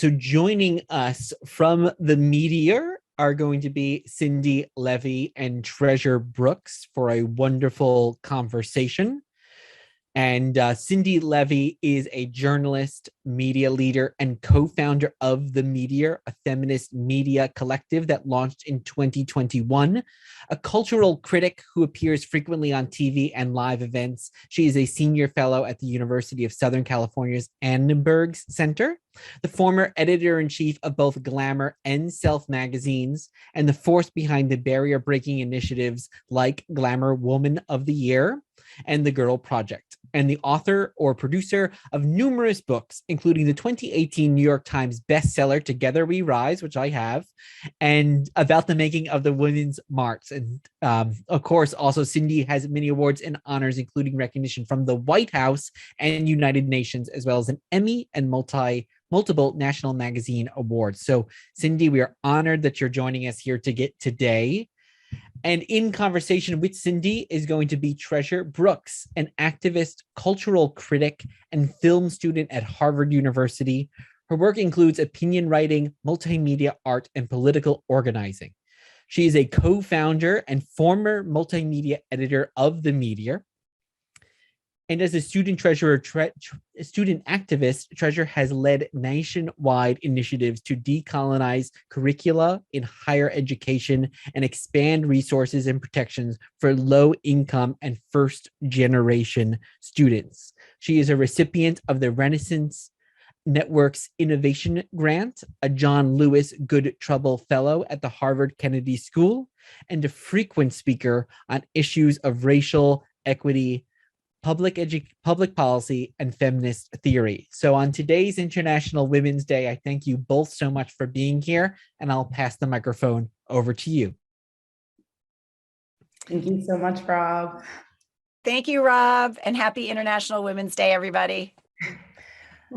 So joining us from the Meteor are going to be Cindi Leivi and Treasure Brooks for a wonderful conversation. And Cindi Leivi is a journalist, media leader, and co-founder of The Meteor, a feminist media collective that launched in 2021. A cultural critic who appears frequently on TV and live events. She is a senior fellow at the University of Southern California's Annenberg Center, the former editor-in-chief of both Glamour and Self magazines, and the force behind the barrier-breaking initiatives like Glamour Woman of the Year and the Girl Project, and the author or producer of numerous books, including the 2018 New York Times bestseller, Together We Rise, which I have, and about the making of the Women's March. And of course, also Cindi has many awards and honors, including recognition from the White House and United Nations, as well as an Emmy and multiple national magazine awards. So Cindi, we are honored that you're joining us here today. And in conversation with Cindi is going to be Treasure Brooks, an activist, cultural critic, and film student at Harvard University. Her work includes opinion writing, multimedia art, and political organizing. She is a co-founder and former multimedia editor of The Meteor. And as a student student activist, Treasure has led nationwide initiatives to decolonize curricula in higher education and expand resources and protections for low-income and first-generation students. She is a recipient of the Renaissance Network's Innovation Grant, a John Lewis Good Trouble Fellow at the Harvard Kennedy School, and a frequent speaker on issues of racial equity, public policy, and feminist theory. So on today's International Women's Day, I thank you both so much for being here, and I'll pass the microphone over to you. Thank you so much, Rob. Thank you, Rob, and happy International Women's Day, everybody.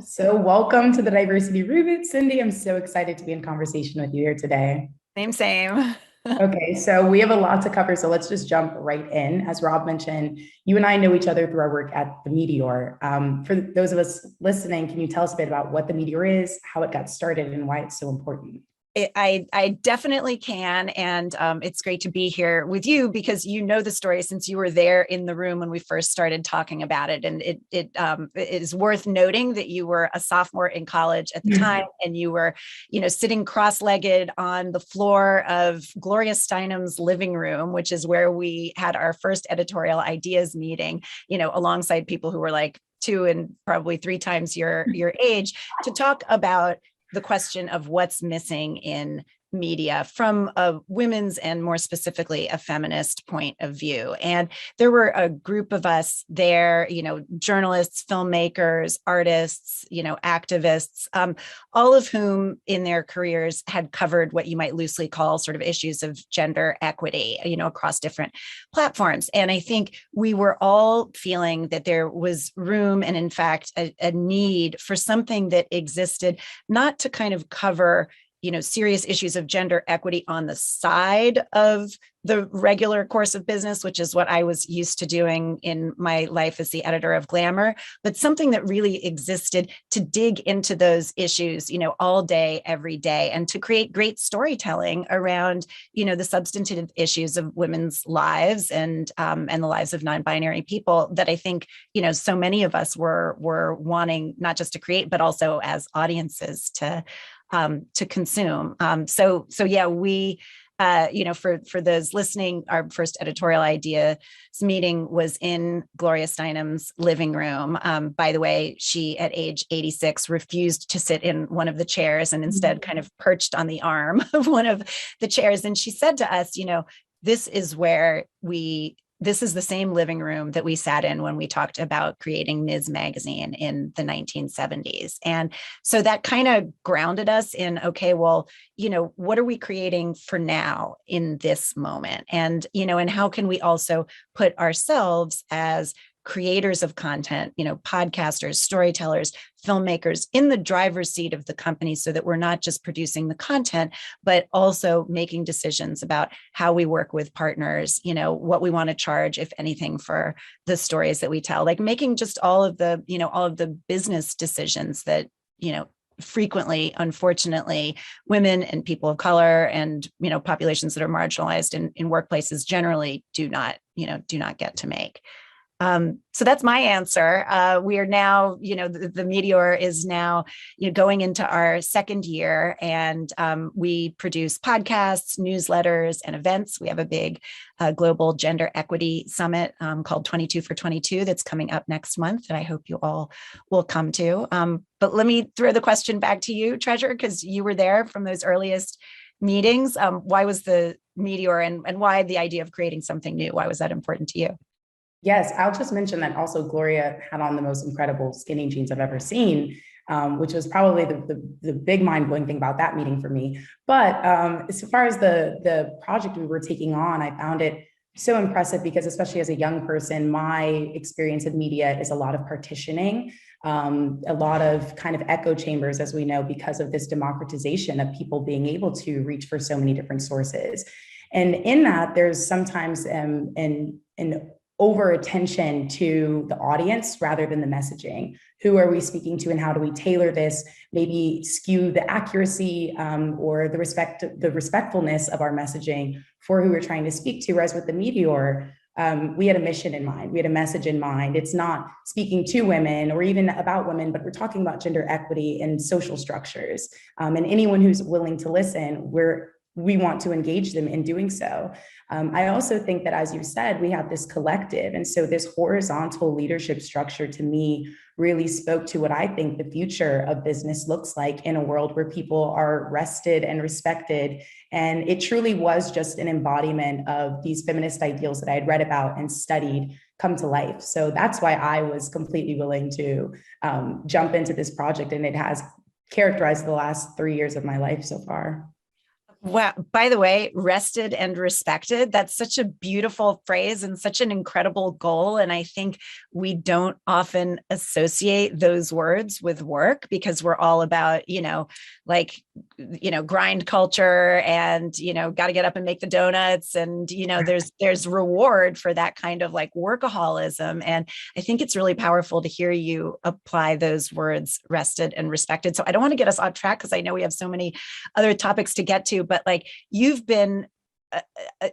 So welcome to the Diversity Reboot, Cindi. I'm so excited to be in conversation with you here today. Same. Okay, so we have a lot to cover, so let's just jump right in. As Rob mentioned, you and I know each other through our work at The Meteor. For those of us listening, can you tell us a bit about what The Meteor is, how it got started, and why it's so important? I definitely can. And it's great to be here with you because you know the story since you were there in the room when we first started talking about it. And it is worth noting that you were a sophomore in college at the time, and you were, sitting cross-legged on the floor of Gloria Steinem's living room, which is where we had our first editorial ideas meeting, alongside people who were like 2 and probably 3 times your age, to talk about the question of what's missing in media from a women's and more specifically a feminist point of view. And there were a group of us there, journalists, filmmakers, artists, activists, all of whom in their careers had covered what you might loosely call sort of issues of gender equity, across different platforms. And I think we were all feeling that there was room and in fact a need for something that existed not to kind of cover serious issues of gender equity on the side of the regular course of business, which is what I was used to doing in my life as the editor of Glamour, but something that really existed to dig into those issues, all day, every day, and to create great storytelling around, the substantive issues of women's lives and the lives of non-binary people that I think, so many of us were wanting not just to create, but also as audiences to consume. So yeah, we, for those listening, our first editorial ideas meeting was in Gloria Steinem's living room. By the way, she at age 86 refused to sit in one of the chairs and instead kind of perched on the arm of one of the chairs. And she said to us, this is where this is the same living room that we sat in when we talked about creating Ms. Magazine in the 1970s. And so that kind of grounded us in, okay, well, what are we creating for now in this moment? And, and how can we also put ourselves as creators of content, podcasters, storytellers, filmmakers in the driver's seat of the company so that we're not just producing the content, but also making decisions about how we work with partners, what we want to charge, if anything, for the stories that we tell, like making just all of the business decisions that, frequently, unfortunately, women and people of color and, populations that are marginalized in workplaces generally do not get to make. So that's my answer. We are now, the Meteor is now going into our second year, and we produce podcasts, newsletters, and events. We have a big global gender equity summit called 22 for 22 that's coming up next month that I hope you all will come to. But let me throw the question back to you, Treasure, because you were there from those earliest meetings. Why was the Meteor and why the idea of creating something new? Why was that important to you? Yes, I'll just mention that also Gloria had on the most incredible skinny jeans I've ever seen, which was probably the big mind-blowing thing about that meeting for me. But as far as the project we were taking on, I found it so impressive because, especially as a young person, my experience in media is a lot of partitioning, a lot of kind of echo chambers, as we know, because of this democratization of people being able to reach for so many different sources. And in that, there's sometimes an over attention to the audience rather than the messaging. Who are we speaking to and how do we tailor this, maybe skew the accuracy or the respectfulness of our messaging for who we're trying to speak to. Whereas with the Meteor, we had a mission in mind, we had a message in mind. It's not speaking to women or even about women, but we're talking about gender equity and social structures. And anyone who's willing to listen, we want to engage them in doing so. I also think that, as you said, we have this collective. And so this horizontal leadership structure to me really spoke to what I think the future of business looks like in a world where people are rested and respected. And it truly was just an embodiment of these feminist ideals that I had read about and studied come to life. So that's why I was completely willing to jump into this project. And it has characterized the last 3 years of my life so far. Wow. By the way, rested and respected. That's such a beautiful phrase and such an incredible goal. And I think we don't often associate those words with work because we're all about, grind culture and, got to get up and make the donuts. And, there's reward for that kind of like workaholism. And I think it's really powerful to hear you apply those words, rested and respected. So I don't want to get us off track because I know we have so many other topics to get to, but like you've been,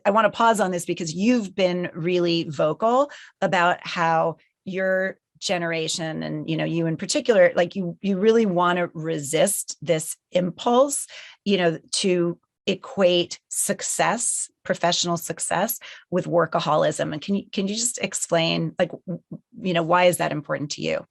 I want to pause on this because you've been really vocal about how your generation and, you in particular, like you really want to resist this impulse, to equate success, professional success with workaholism. And can you just explain why is that important to you?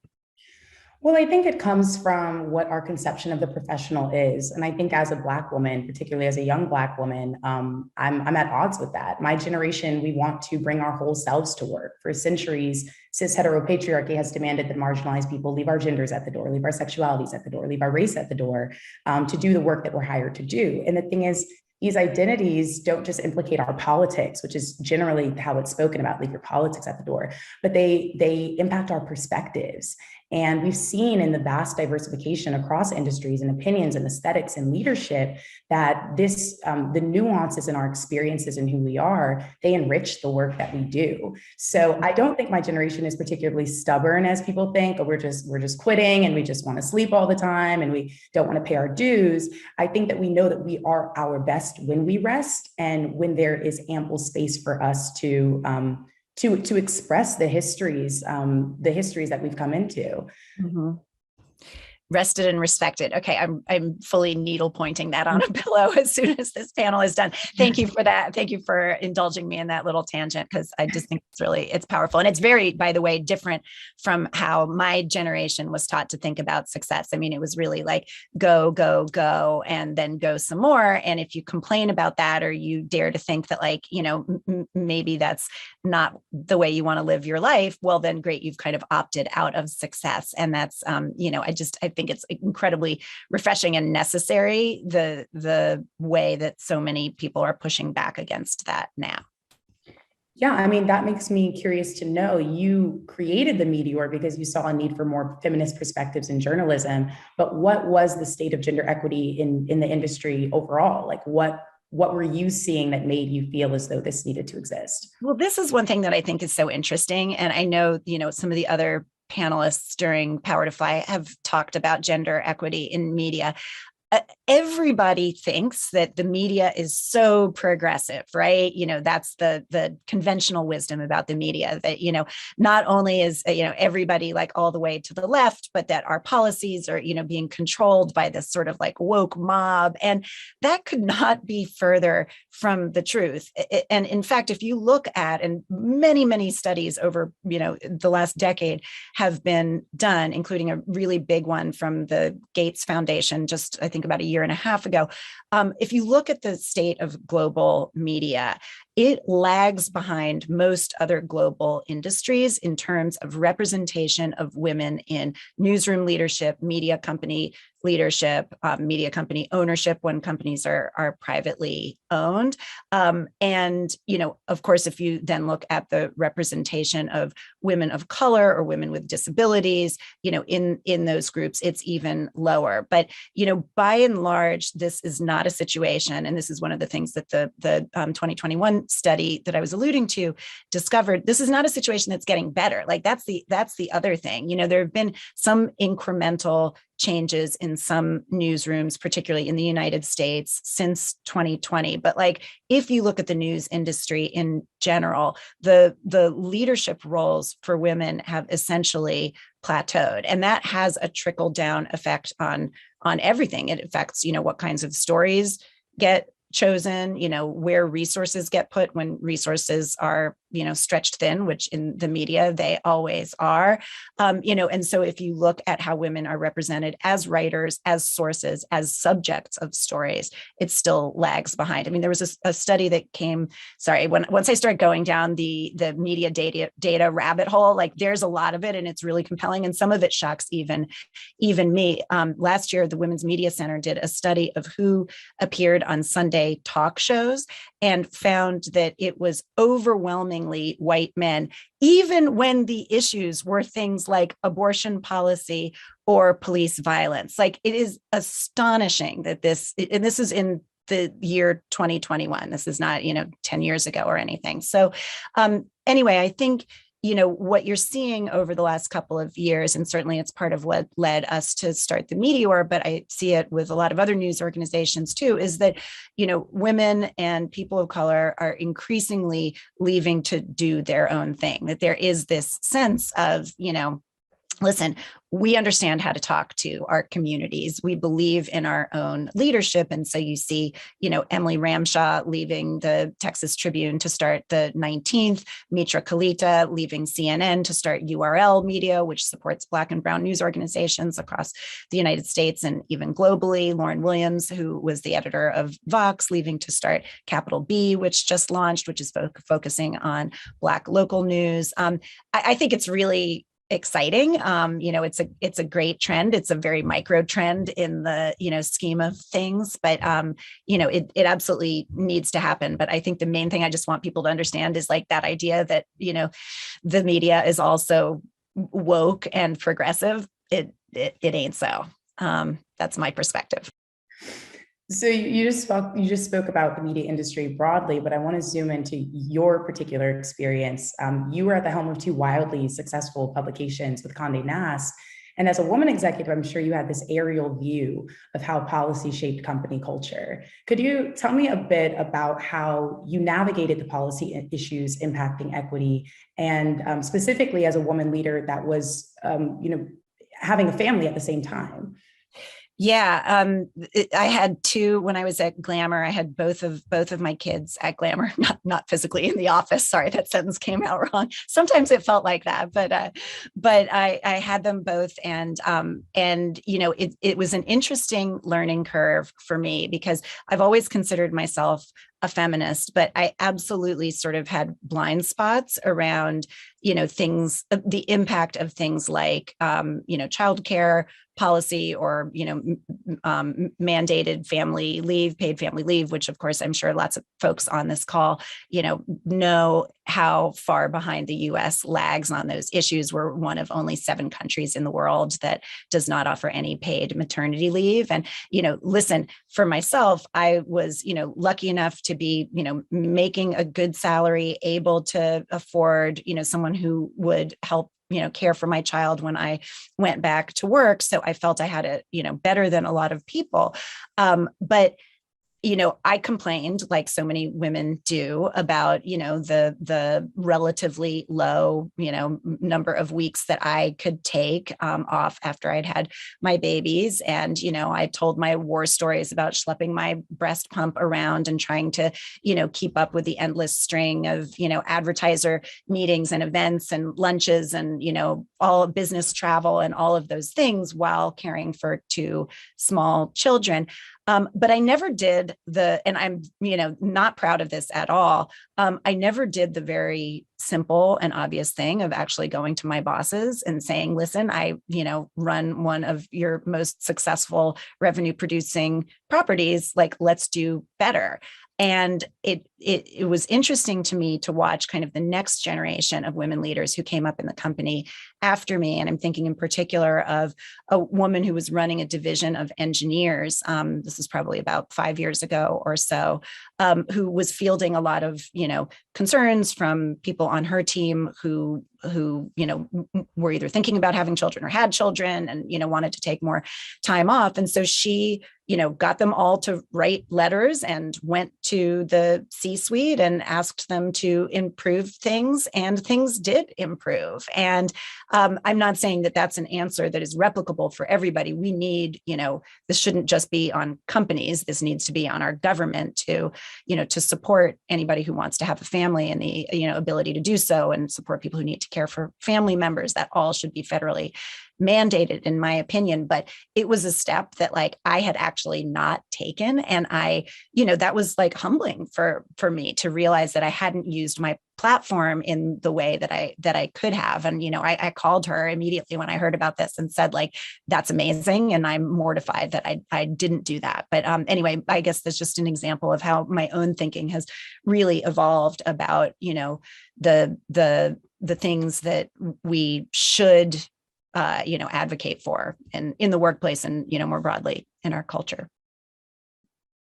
Well, I think it comes from what our conception of the professional is. And I think as a Black woman, particularly as a young Black woman, I'm at odds with that. My generation, we want to bring our whole selves to work. For centuries, cis heteropatriarchy has demanded that marginalized people leave our genders at the door, leave our sexualities at the door, leave our race at the door to do the work that we're hired to do. And the thing is, these identities don't just implicate our politics, which is generally how it's spoken about, leave your politics at the door, but they impact our perspectives. And we've seen in the vast diversification across industries and opinions and aesthetics and leadership that the nuances in our experiences and who we are, they enrich the work that we do. So I don't think my generation is particularly stubborn as people think, or we're just quitting and we just want to sleep all the time and we don't want to pay our dues. I think that we know that we are our best when we rest and when there is ample space for us to express the histories that we've come into. Mm-hmm. Rested and respected. Okay, I'm fully needle pointing that on a pillow as soon as this panel is done. Thank you for that. Thank you for indulging me in that little tangent because I just think it's powerful. And it's very, by the way, different from how my generation was taught to think about success. I mean, it was really like go, go, go, and then go some more. And if you complain about that or you dare to think that maybe that's not the way you want to live your life, well, then great, you've kind of opted out of success. And that's, I think it's incredibly refreshing and necessary, the way that so many people are pushing back against that now. Yeah, I mean, that makes me curious to know, you created the Meteor because you saw a need for more feminist perspectives in journalism, but what was the state of gender equity in the industry overall? Like what were you seeing that made you feel as though this needed to exist? Well, this is one thing that I think is so interesting. And I know, some of the other panelists during Power to Fly have talked about gender equity in media. Everybody thinks that the media is so progressive, right? That's the conventional wisdom about the media, that, not only is, everybody like all the way to the left, but that our policies are, being controlled by this sort of like woke mob. And that could not be further from the truth. And in fact, if you look at, and many, many studies over, the last decade have been done, including a really big one from the Gates Foundation, just I think about a year and a half ago. If you look at the state of global media, it lags behind most other global industries in terms of representation of women in newsroom leadership, media company leadership, media company ownership when companies are privately owned. And, of course, if you then look at the representation of women of color or women with disabilities, in those groups, it's even lower. But, by and large, this is not a situation. And this is one of the things that the 2021 study that I was alluding to discovered. This is not a situation that's getting better. Like that's the other thing. There have been some incremental changes in some newsrooms, particularly in the United States since 2020. But like, if you look at the news industry in general, the leadership roles for women have essentially plateaued. And that has a trickle down effect on everything. It affects, what kinds of stories get chosen, where resources get put when resources are, stretched thin, which in the media, they always are. And so if you look at how women are represented as writers, as sources, as subjects of stories, it still lags behind. I mean, there was a study that came, once I started going down the media data rabbit hole, like there's a lot of it and it's really compelling. And some of it shocks even me. Last year, the Women's Media Center did a study of who appeared on Sunday talk shows and found that it was overwhelmingly white men, even when the issues were things like abortion policy or police violence. Like, it is astonishing that this is in the year 2021. This is not, 10 years ago or anything. So anyway, I think, what you're seeing over the last couple of years, and certainly it's part of what led us to start the Meteor, but I see it with a lot of other news organizations too, is that, women and people of color are increasingly leaving to do their own thing, that there is this sense of, listen, we understand how to talk to our communities. We believe in our own leadership. And so you see, Emily Ramshaw leaving the Texas Tribune to start the 19th, Mitra Kalita leaving CNN to start URL Media, which supports Black and Brown news organizations across the United States and even globally. Lauren Williams, who was the editor of Vox, leaving to start Capital B, which just launched, which is focusing on Black local news. I think it's really exciting. It's a great trend. It's a very micro trend in the, scheme of things, but, it absolutely needs to happen. But I think the main thing I just want people to understand is like that idea that, the media is also woke and progressive. It ain't so. That's my perspective. So you just spoke about the media industry broadly, but I want to zoom into your particular experience. You were at the helm of two wildly successful publications with Condé Nast. And as a woman executive, I'm sure you had this aerial view of how policy shaped company culture. Could you tell me a bit about how you navigated the policy issues impacting equity, and specifically as a woman leader that was, having a family at the same time? Yeah, I had two when I was at Glamour. I had both of my kids at Glamour, not physically in the office. Sorry, that sentence came out wrong. Sometimes it felt like that, but I had them both, and it was an interesting learning curve for me because I've always considered myself a feminist, but I absolutely sort of had blind spots around, things, the impact of things like, childcare policy or, mandated family leave, paid family leave, which of course, I'm sure lots of folks on this call, know how far behind the US lags on those issues. We're one of only 7 countries in the world that does not offer any paid maternity leave. And, listen, for myself, I was, lucky enough to be, making a good salary, able to afford, someone who would help care for my child when I went back to work. So I felt I had it, better than a lot of people. But I complained, like so many women do, about, the relatively low, number of weeks that I could take off after I'd had my babies. And, I told my war stories about schlepping my breast pump around and trying to, keep up with the endless string of, advertiser meetings and events and lunches and, all business travel and all of those things while caring for two small children. But I never did and I'm, not proud of this at all. I never did the very simple and obvious thing of actually going to my bosses and saying, listen, I, run one of your most successful revenue producing properties, like, let's do better. And it was interesting to me to watch kind of the next generation of women leaders who came up in the company after me. And I'm thinking in particular of a woman who was running a division of engineers. This is probably about 5 years ago or so, who was fielding a lot of, concerns from people on her team who were either thinking about having children or had children and, wanted to take more time off. And so she, got them all to write letters and went to the C-suite and asked them to improve things, and things did improve. And I'm not saying that that's an answer that is replicable for everybody. We need, this shouldn't just be on companies. This needs to be on our government to, to support anybody who wants to have a family and the, ability to do so, and support people who need to care for family members. That all should be federally mandated, in my opinion. But it was a step that, like, I had actually not taken. And I, that was like humbling for me to realize that I hadn't used my platform in the way that I could have. And, I called her immediately when I heard about this and said, like, that's amazing. And I'm mortified that I didn't do that. But anyway, I guess that's just an example of how my own thinking has really evolved about, the things that we should advocate for and in the workplace and, more broadly in our culture.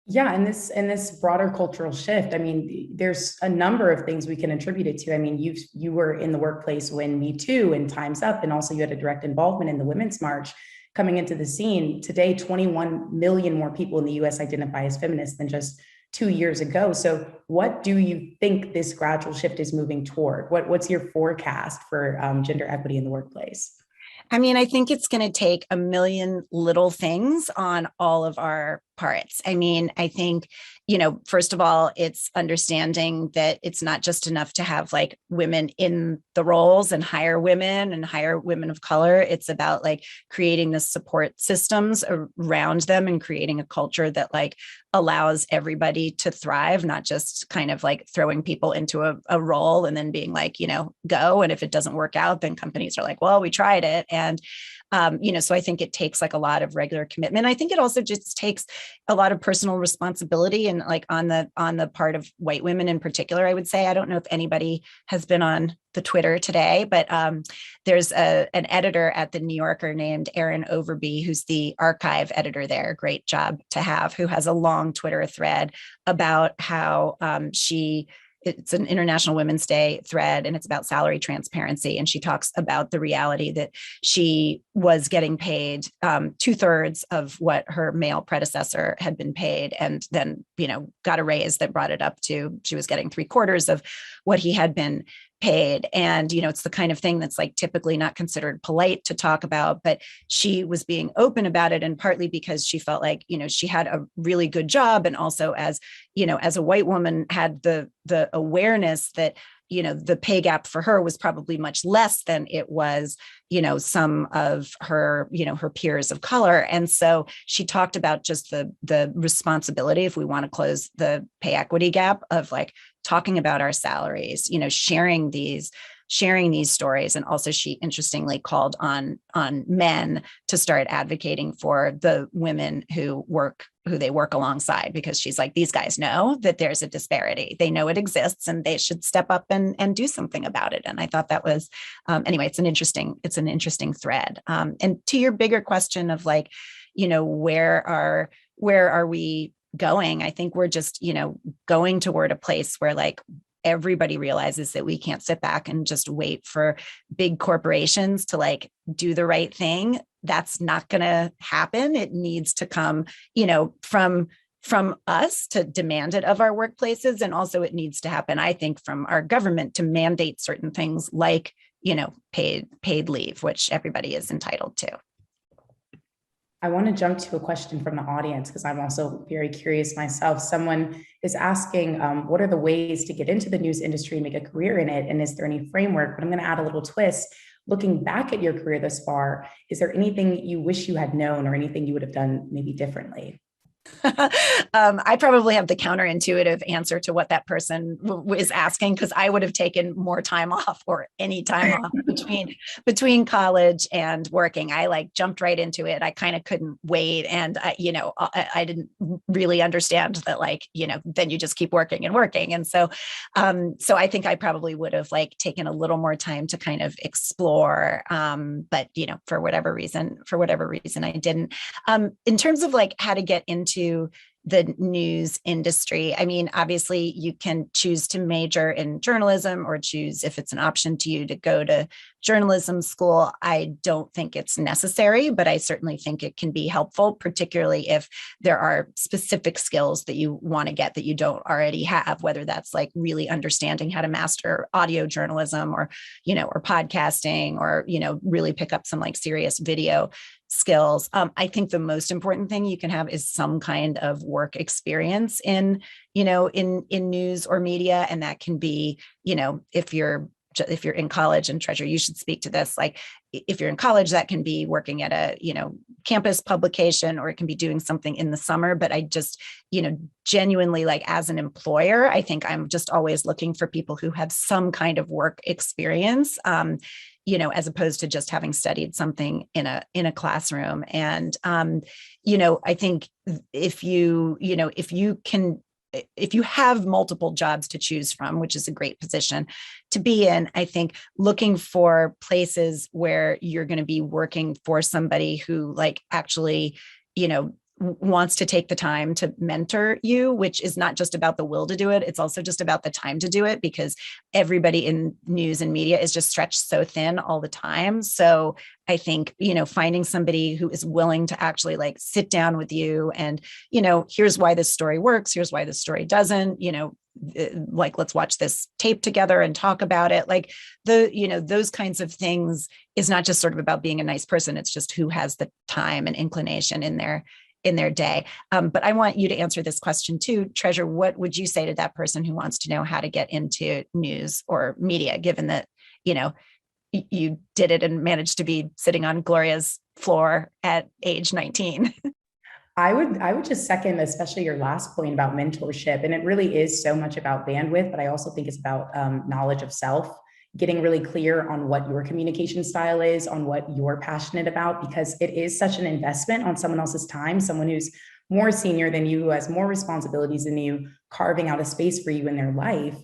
Yeah, and this broader cultural shift, I mean, there's a number of things we can attribute it to. I mean, you were in the workplace when Me Too and Time's Up, and also you had a direct involvement in the Women's March coming into the scene. Today, 21 million more people in the US identify as feminists than just 2 years ago. So what do you think this gradual shift is moving toward? What's your forecast for gender equity in the workplace? I mean, I think it's going to take a million little things on all of our parts. I mean, I think, first of all, it's understanding that it's not just enough to have like women in the roles and hire women of color. It's about like creating the support systems around them and creating a culture that like allows everybody to thrive, not just kind of like throwing people into a role and then being like, go. And if it doesn't work out, then companies are like, well, we tried it. And so I think it takes like a lot of regular commitment. I think it also just takes a lot of personal responsibility, and like on the part of white women in particular, I would say. I don't know if anybody has been on the Twitter today, but there's an editor at the New Yorker named Erin Overby, who's the archive editor there. Great job to have, who has a long Twitter thread about how it's an International Women's Day thread, and it's about salary transparency. And she talks about the reality that she was getting paid 2/3 of what her male predecessor had been paid, and then, got a raise that brought it up to, she was getting 3/4 of what he had been paid. And, it's the kind of thing that's like typically not considered polite to talk about, but she was being open about it. And partly because she felt like, she had a really good job. And also as a white woman had the awareness that, the pay gap for her was probably much less than it was, some of her, her peers of color. And so she talked about just the responsibility, if we want to close the pay equity gap, of like talking about our salaries, sharing these stories. And also she interestingly called on men to start advocating for the women who they work alongside, because she's like, these guys know that there's a disparity. They know it exists, and they should step up and do something about it. And I thought that was, anyway, it's an interesting thread. And to your bigger question of like, where are we going? I think we're just, going toward a place where like everybody realizes that we can't sit back and just wait for big corporations to like do the right thing. That's not going to happen. It needs to come, from us to demand it of our workplaces. And also it needs to happen, I think, from our government to mandate certain things like, paid leave, which everybody is entitled to. I want to jump to a question from the audience because I'm also very curious myself. Someone is asking, what are the ways to get into the news industry and make a career in it? And is there any framework? But I'm going to add a little twist. Looking back at your career thus far, is there anything you wish you had known or anything you would have done maybe differently? I probably have the counterintuitive answer to what that person is asking, because I would have taken more time off or any time off between college and working. I like jumped right into it. I kind of couldn't wait. And I didn't really understand that, like, then you just keep working and working. And so I think I probably would have like taken a little more time to kind of explore. But for whatever reason I didn't. In terms of like how to get into the news industry, I mean, obviously you can choose to major in journalism or choose, if it's an option to you, to go to journalism school. I don't think it's necessary, but I certainly think it can be helpful, particularly if there are specific skills that you want to get that you don't already have, whether that's like really understanding how to master audio journalism or podcasting, or, really pick up some like serious video skills. I think the most important thing you can have is some kind of work experience in news or media. And that can be, if you're in college, and Treasure, you should speak to this. Like if you're in college, that can be working at a, campus publication, or it can be doing something in the summer. But I just, genuinely, like as an employer, I think I'm just always looking for people who have some kind of work experience, as opposed to just having studied something in a classroom. And, I think if you have multiple jobs to choose from, which is a great position to be in, I think looking for places where you're going to be working for somebody who like actually, wants to take the time to mentor you, which is not just about the will to do it. It's also just about the time to do it, because everybody in news and media is just stretched so thin all the time. So I think, finding somebody who is willing to actually like sit down with you and, here's why this story works. Here's why this story doesn't, like, let's watch this tape together and talk about it. Like those kinds of things is not just sort of about being a nice person. It's just who has the time and inclination in their day. But I want you to answer this question too, Treasure. What would you say to that person who wants to know how to get into news or media, given that, you did it and managed to be sitting on Gloria's floor at age 19? I would just second, especially your last point about mentorship. And it really is so much about bandwidth, but I also think it's about knowledge of self, getting really clear on what your communication style is, on what you're passionate about, because it is such an investment on someone else's time, someone who's more senior than you, who has more responsibilities than you, carving out a space for you in their life.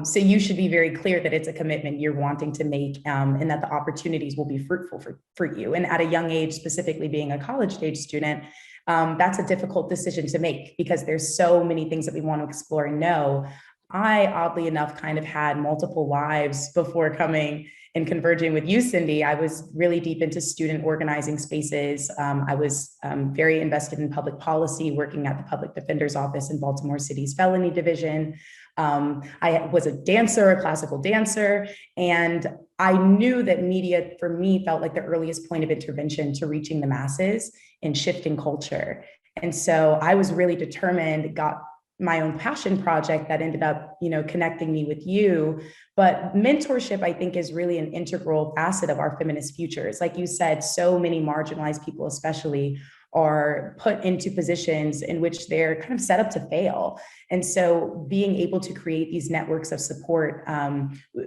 So you should be very clear that it's a commitment you're wanting to make, and that the opportunities will be fruitful for you. And at a young age, specifically being a college age student, that's a difficult decision to make, because there's so many things that we want to explore and know. I, oddly enough, kind of had multiple lives before coming and converging with you, Cindi. I was really deep into student organizing spaces. I was very invested in public policy, working at the Public Defender's Office in Baltimore City's felony division. I was a dancer, a classical dancer, and I knew that media for me felt like the earliest point of intervention to reaching the masses and shifting culture. And so I was really determined, got my own passion project that ended up, connecting me with you. But mentorship, I think, is really an integral facet of our feminist futures. Like you said, so many marginalized people, especially, are put into positions in which they're kind of set up to fail. And so being able to create these networks of support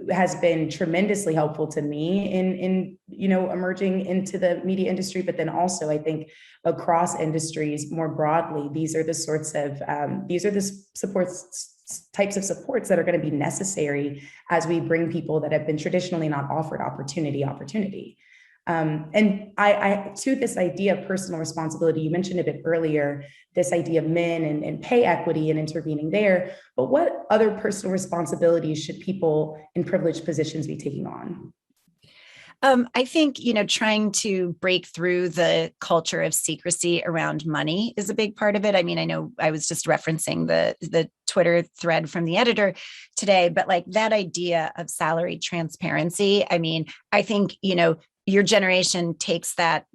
has been tremendously helpful to me in emerging into the media industry. But then also, I think across industries more broadly, these are the types of supports that are going to be necessary as we bring people that have been traditionally not offered opportunity. And I to this idea of personal responsibility, you mentioned a bit earlier, this idea of men and pay equity and intervening there. But what other personal responsibilities should people in privileged positions be taking on? I think, trying to break through the culture of secrecy around money is a big part of it. I mean, I know I was just referencing the Twitter thread from the editor today, but like that idea of salary transparency, I mean, I think, your generation takes that,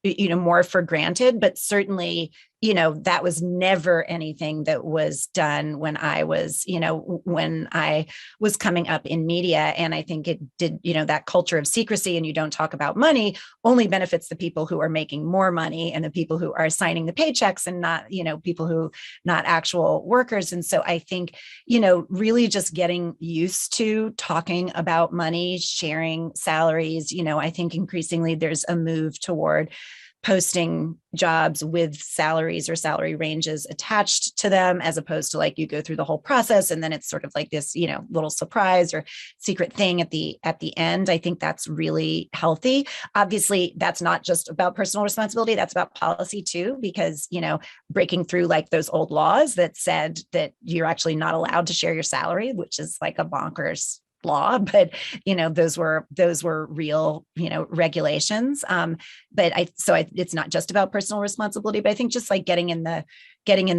more for granted, but certainly, that was never anything that was done when I was coming up in media. And I think it did, that culture of secrecy and you don't talk about money only benefits the people who are making more money and the people who are signing the paychecks and not, people who not actual workers. And so I think, really just getting used to talking about money, sharing salaries, I think increasingly there's a move toward posting jobs with salaries or salary ranges attached to them, as opposed to like you go through the whole process and then it's sort of like this, little surprise or secret thing at the end. I think that's really healthy. Obviously, that's not just about personal responsibility, that's about policy too, because, breaking through like those old laws that said that you're actually not allowed to share your salary, which is like a bonkers law, but those were real regulations. But it's not just about personal responsibility, but I think just like getting in the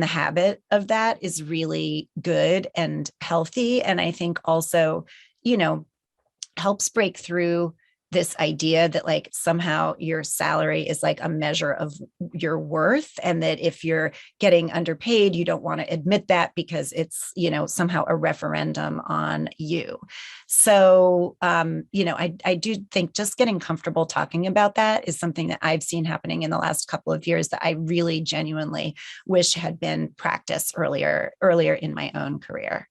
habit of that is really good and healthy, and I think also helps break through this idea that like somehow your salary is like a measure of your worth, and that if you're getting underpaid, you don't want to admit that because it's, somehow a referendum on you. So, I do think just getting comfortable talking about that is something that I've seen happening in the last couple of years that I really genuinely wish had been practiced earlier in my own career.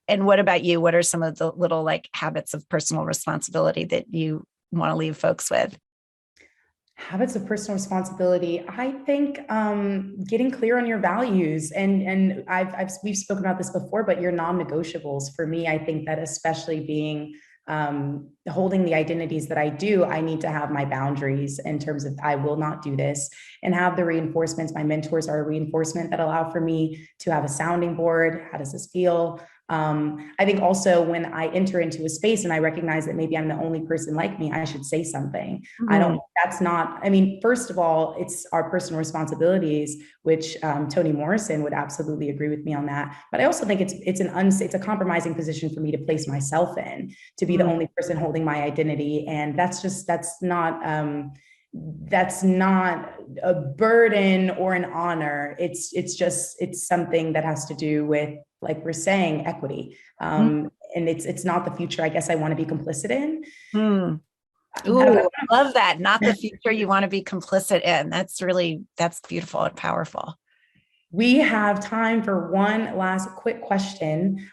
And what about you? What are some of the little like habits of personal responsibility that you want to leave folks with? Habits of personal responsibility. I think getting clear on your values, and we've spoken about this before, but your non-negotiables. For me, I think that especially being holding the identities that I do, I need to have my boundaries in terms of I will not do this, and have the reinforcements. My mentors are a reinforcement that allow for me to have a sounding board. How does this feel? I think also when I enter into a space and I recognize that maybe I'm the only person like me, I should say something. First of all, it's our personal responsibilities, which Toni Morrison would absolutely agree with me on that. But I also think it's a compromising position for me to place myself in, to be the only person holding my identity. And that's not a burden or an honor. It's something that has to do with, like we're saying, equity. And it's not the future I guess I want to be complicit in. Ooh, I love that. Not the future you want to be complicit in. That's beautiful and powerful. We have time for one last quick question.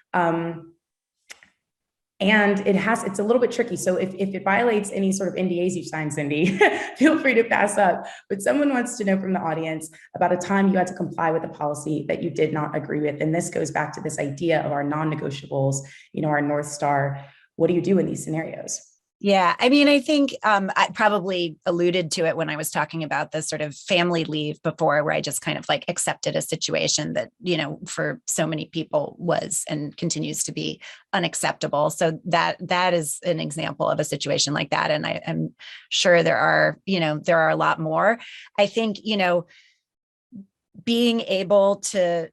And it's a little bit tricky. So if it violates any sort of NDAs you signed, Cindi, feel free to pass up. But someone wants to know from the audience about a time you had to comply with a policy that you did not agree with. And this goes back to this idea of our non-negotiables, our North Star. What do you do in these scenarios? Yeah, I mean, I think I probably alluded to it when I was talking about the sort of family leave before, where I just kind of like accepted a situation that, for so many people was and continues to be unacceptable. So that is an example of a situation like that. And I'm sure there are a lot more. I think, being able to,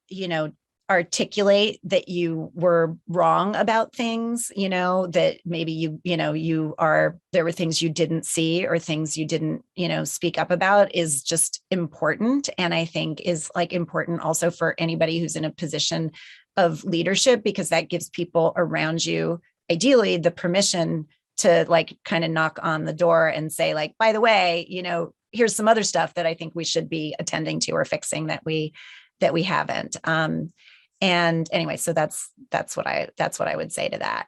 articulate that you were wrong about things, that maybe there were things you didn't see or things you didn't, speak up about is just important. And I think is like important also for anybody who's in a position of leadership, because that gives people around you, ideally, the permission to like kind of knock on the door and say like, by the way, here's some other stuff that I think we should be attending to or fixing that we haven't. And anyway, so that's what I would say to that.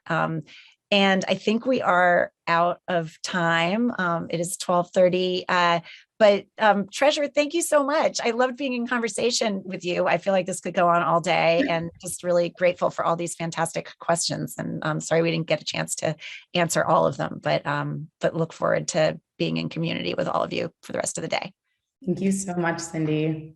And I think we are out of time. It is 12:30. But Treasure, thank you so much. I loved being in conversation with you. I feel like this could go on all day, and just really grateful for all these fantastic questions. And I'm sorry we didn't get a chance to answer all of them, but look forward to being in community with all of you for the rest of the day. Thank you so much, Cindi.